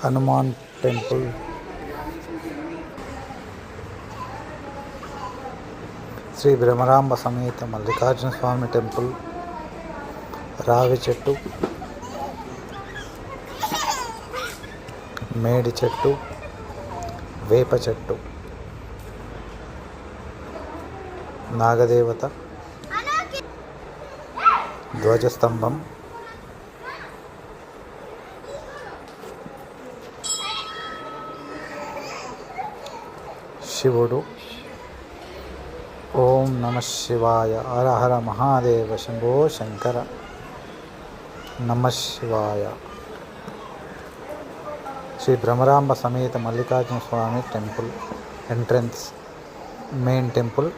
Hanuman temple, Shri Bhramaramba సమేత మల్లికార్జున స్వామి temple, రావి చెట్టు, మేడి చెట్టు, వేప చెట్టు, నాగదేవత, ధ్వజస్తంభం, శివుడు. ఓం నమ శివాయ. హర హర మహాదేవ శంభో శంకర. నమ శివాయ. శ్రీ భ్రమరాంబ సమేత మల్లికార్జున స్వామి టెంపుల్ ఎంట్రన్స్, మెయిన్ టెంపుల్.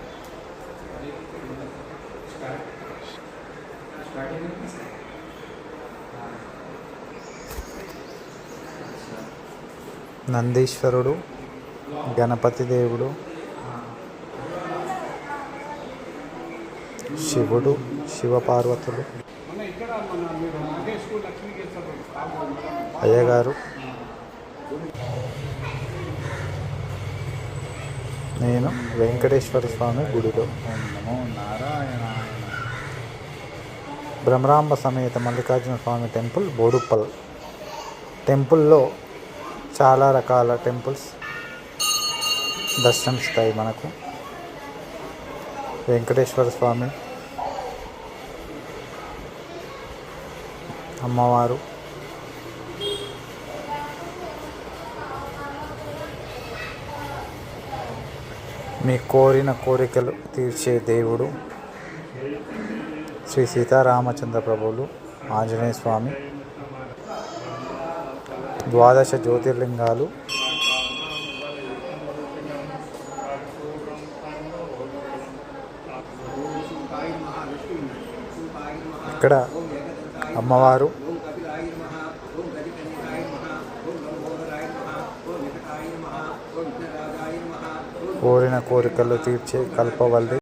నందీశ్వరుడు, గణపతి దేవుడు, శివుడు, శివపార్వతులు, అయ్యగారు. నేను వెంకటేశ్వర స్వామి గుడిలో. ఓం నమో నారాయణాయ. భ్రమరాంబ సమేత మల్లికార్జున స్వామి టెంపుల్, బోడుప్పల్. టెంపుల్లో చాలా రకాల టెంపుల్స్ దర్శనమిస్తాయి మనకు. వెంకటేశ్వర స్వామి, అమ్మవారు, మీ కోరిన కోరికలు తీర్చే దేవుడు శ్రీ సీతారామచంద్ర ప్రభువులు, ఆంజనేయ స్వామి, ద్వాదశ జ్యోతిర్లింగాలు, ఇక్కడ అమ్మవారు, కోరిన కోరికలు తీర్చే కల్పవల్లి.